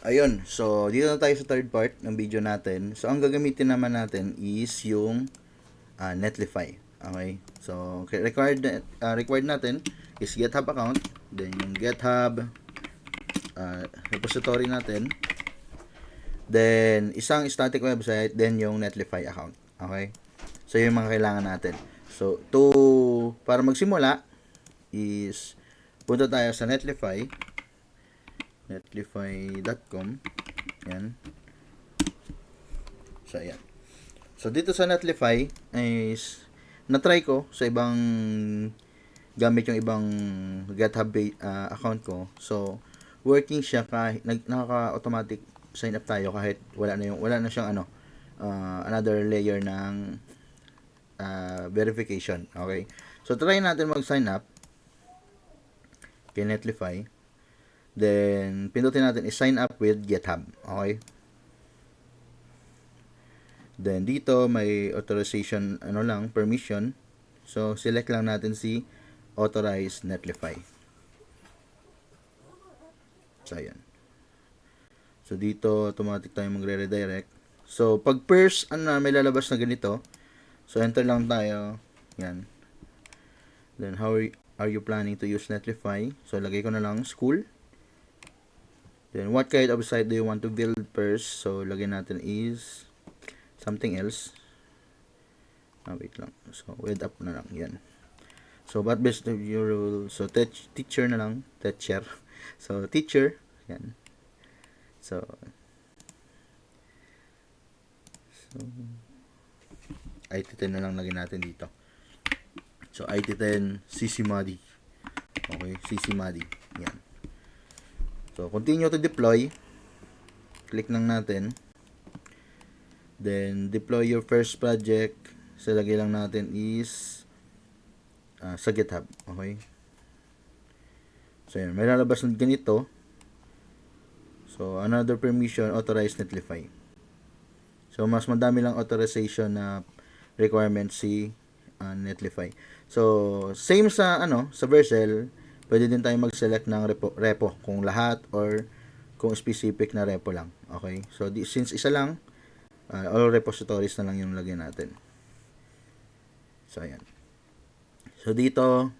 Ayun, so dito na tayo sa third part ng video natin. So ang gagamitin naman natin is yung Netlify. Okay? So required natin is GitHub account, then yung GitHub repository natin, then isang static website, then yung Netlify account. Okay? So yung mga kailangan natin. So para magsimula is punta tayo sa netlify.com. Yan. So ayan. So dito sa Netlify is na-try ko sa ibang gamit yung ibang GitHub account ko. So working siya kahit nakaka-automatic sign up tayo kahit wala na siyang another layer ng verification. Okay? So try natin mag-sign up kay Netlify. Then pindutin natin is sign up with GitHub. Okay? Then dito may authorization permission. So select lang natin si authorize Netlify. So ayan. So dito automatic tayo magre-redirect. So pag first may lalabas na ganito. So enter lang tayo. Yan. Then how are you planning to use Netlify? So lagay ko na lang school. Then what kind of site do you want to build first? So lagay natin is something else. Wait lang. So wait up na lang. Yan. So what best of your rule? So teacher na lang. Teacher. So teacher. Yan. So IT10 na lang lagyan natin dito. So IT10 CCMuddy. Okay, CCMuddy. Yan. So continue to deploy. Click lang natin. Then deploy your first project. So lagay lang natin is sa GitHub. Okay. So yan, may lalabas na ganito. So another permission, authorize Netlify. So mas madami lang authorization na requirement si Netlify. So same sa sa Vercel, pwede din tayong mag-select ng repo kung lahat or kung specific na repo lang. Okay? So since isa lang, all repositories na lang yung lagyan natin. So ayan. So dito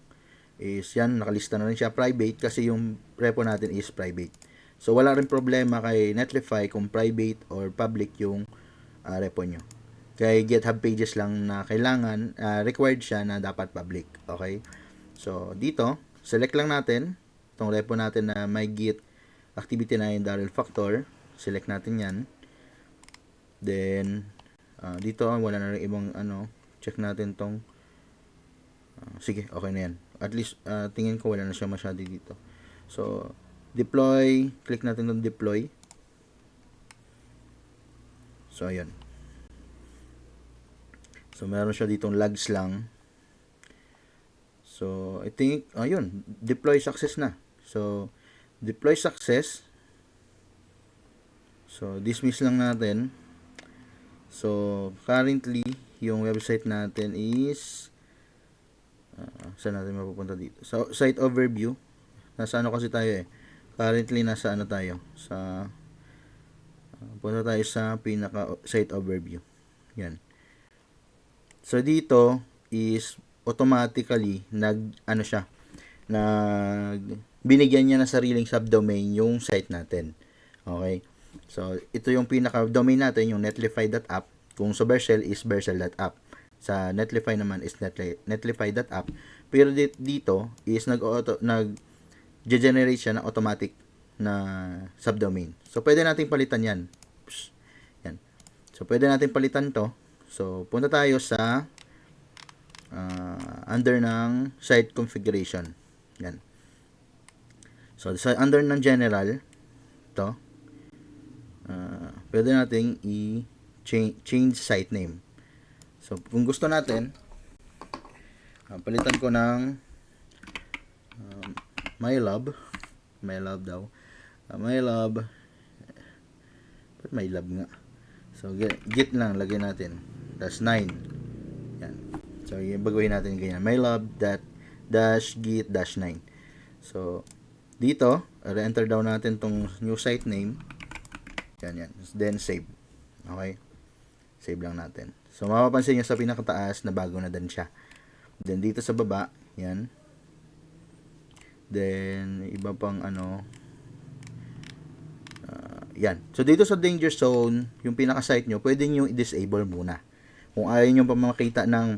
is yan, nakalista na rin siya private kasi yung repo natin is private. So wala rin problema kay Netlify kung private or public yung repo nyo. Kay GitHub pages lang na kailangan, required siya na dapat public. Okay? So dito, select lang natin itong repo natin na may git activity 9 Darrell Factor. Select natin yan. Then dito wala na rin ibang check natin tong sige, okay na yan. At least tingin ko wala na siya masyado dito. So deploy, click natin ng deploy. So ayan. So meron siya ditong lags lang. So I think ayun, deploy success na. So deploy success. So dismiss lang natin. So currently yung website natin is saan natin mapupunta dito? So site overview. Nasa kasi tayo currently nasa tayo sa punta tayo sa pinaka site overview. Yan. So dito is automatically binigyan niya ng sariling subdomain yung site natin. Okay? So ito yung pinaka domain natin, yung netlify.app. Kung sa Vercel is vercel.app. Sa Netlify naman is netlify.app. Pero dito is nag-generate siya ng automatic na subdomain. So pwede nating palitan yan. Yan. So pwede nating palitan to. So punta tayo sa under ng site configuration. Yan. So sa under ng general to pwede nating change site name. So kung gusto natin palitan ko ng mylove daw. Mylove. Ba't mylove nga? So git lang lagay natin. That's 9. Yan. So baguhin natin ganyan. mylove.git-9. So dito, re-enter daw natin tong new site name. Yan. Then save. Okay? Save lang natin. So mapapansin nyo sa pinakataas na bago na din siya. Then dito sa baba, yan. Then iba pang ano, yan. So dito sa danger zone, yung pinaka-site nyo, pwede nyo i-disable muna. Kung ayaw nyo pa makita ng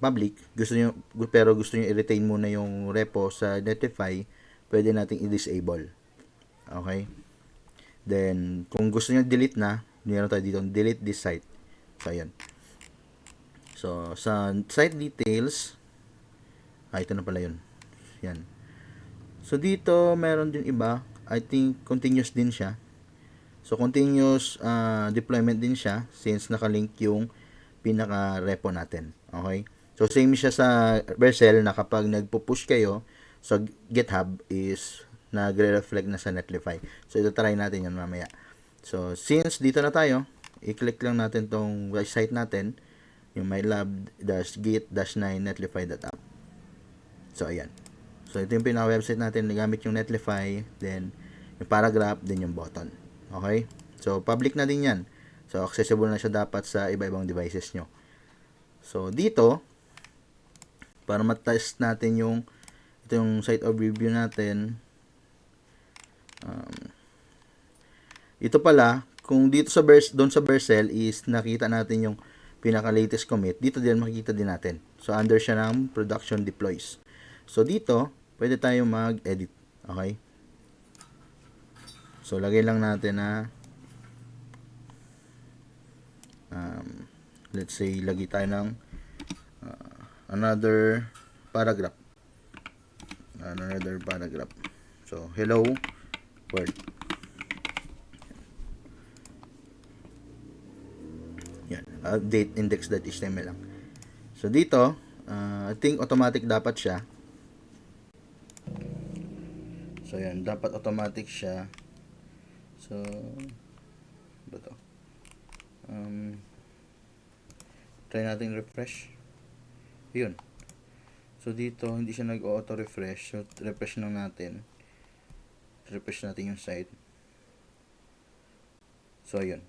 public, pero gusto nyo i-retain muna yung repo sa Netlify, pwede nating i-disable. Okay? Then, kung gusto nyo delete na, meron tayo dito, delete this site. So, ayan. So, sa site details, ito na pala yun. Yan. So, dito, meron din iba. I think, continuous din siya. So, continuous deployment din siya since nakalink yung pinaka-repo natin. Okay? So, same siya sa Vercel na kapag nagpo-push kayo sa GitHub is nagre-reflect na sa Netlify. So, ito try natin yan mamaya. So, since dito na tayo, i-click lang natin tong site natin, yung mylab-git-9netlify.app. So, ayan. So, ito yung pinaka-website natin. Nagamit yung Netlify, then yung paragraph, then yung button. Okay? So, public na din yan. So, accessible na siya dapat sa iba-ibang devices nyo. So, dito, para matest natin ito yung site overview natin. Ito pala, kung dito sa doon sa Vercel is nakita natin yung pinaka-latest commit, dito din makikita din natin. So, under siya ng production deploys. So, dito, pwede tayo mag-edit. Okay? So, lagay lang natin na let's say, lagi tayo ng another paragraph. So, hello world. Yan. Update index.html lang. So, dito, I think automatic dapat siya. So, yan. Dapat automatic siya. So, ba to? Try natin refresh. Yun. So, dito, hindi siya nag-auto-refresh. So, refresh lang natin. Refresh natin yung site. So, yun.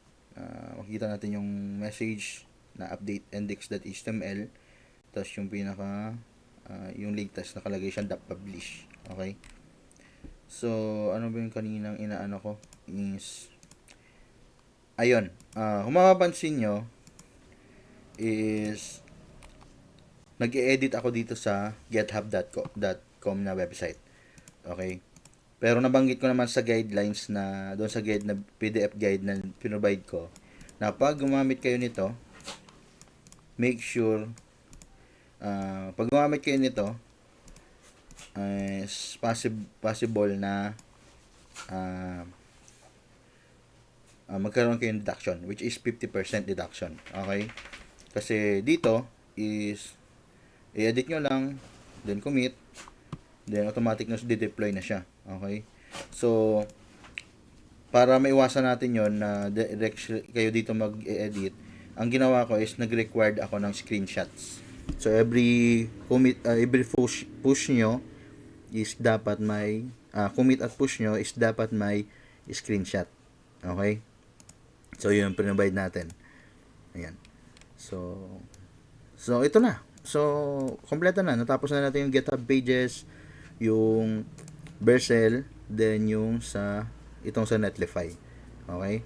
Makikita natin yung message na update index.html. Tapos, yung yung link, tapos nakalagay siya .publish. Okay? So, ano ba yung kaninang inaano ko? Is, ayun. Kung mapapansin nyo, is nag-e-edit ako dito sa github.com na website. Okay? Pero nabanggit ko naman sa guidelines na doon sa guide na PDF guide na pinrovide ko na pag gumamit kayo nito, make sure pag gumamit kayo nito is possible na magkaroon kayo ng deduction, which is 50% deduction. Okay? Kasi dito is i-edit nyo lang, then commit, then automatic na de-deploy na siya. Okay? So, para maiwasan natin yon na direct kayo dito mag-edit, ang ginawa ko is nag-required ako ng screenshots. So, every commit, every push nyo is dapat may, commit at push nyo is dapat may screenshot. Okay? So, yun yung provide natin. Ayan. So, ito na. So, kompleto na. Natapos na natin yung GitHub pages, yung Vercel, then yung itong sa Netlify. Okay?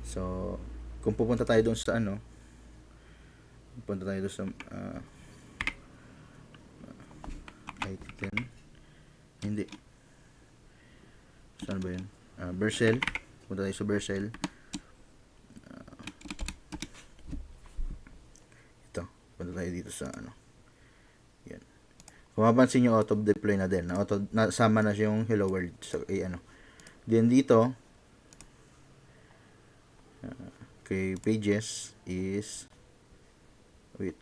So, kung pupunta tayo doon sa pupunta tayo doon sa hindi. Saan ba yun? Vercel. Pupunta tayo sa Vercel. Punta tayo dito sa yan. Kung mapansin nyo, auto-deploy na din. Nasama na yung hello world. So, Then dito, okay, pages is, wait.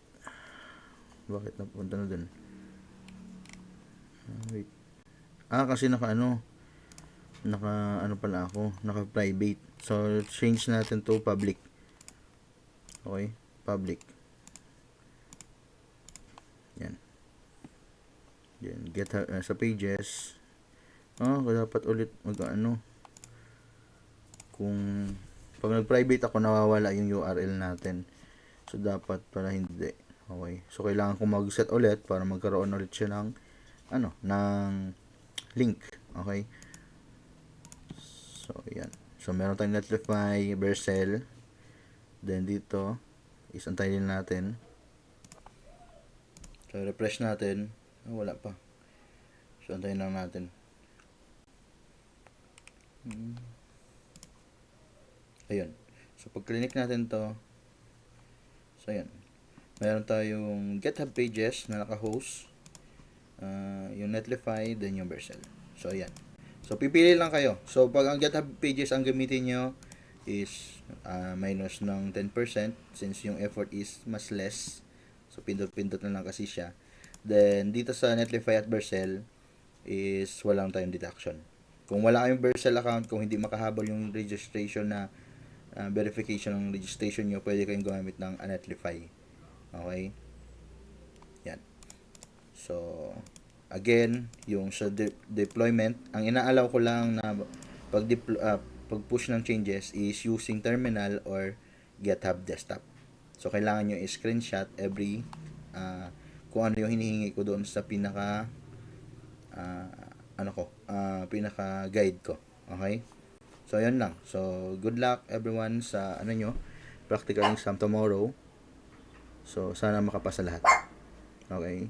Bakit napunta na dun? Wait. Kasi pala ako. Naka-private. So, change natin to public. Okay? Public. Yan. Yan. Get sa pages. Dapat ulit kung pag nag-private ako, nawawala yung URL natin. So, dapat para hindi. Okay. So, kailangan ko mag-set ulit para magkaroon ulit siya ng, ng link. Okay. So, yan. So, meron tayong Netlify, Vercel. Then, dito, isantayin natin. So, refresh natin. Wala pa. So, antayin lang natin. Ayun. So, pag click natin to, so, ayan. Meron tayong GitHub pages na naka-host. Yung Netlify, then yung Vercel. So, ayan. So, pipili lang kayo. So, pag ang GitHub pages ang gamitin nyo is minus ng 10% since yung effort is mas less. So, pindot-pindot na lang kasi siya. Then, dito sa Netlify at Vercel is walang tayong deduction. Kung wala kayong Vercel account, kung hindi makahabol yung registration na verification ng registration nyo, pwede kayong gumamit ng Netlify. Okay? Yan. So, again, yung sa deployment, ang inaalaw ko lang na pag-push ng changes is using terminal or GitHub desktop. So, kailangan nyo i-screenshot every kung ano yung hinihingi ko doon sa pinaka pinaka guide ko. Okay? So, yun lang. So, good luck everyone sa practical exam tomorrow. So, sana makapasa lahat. Okay?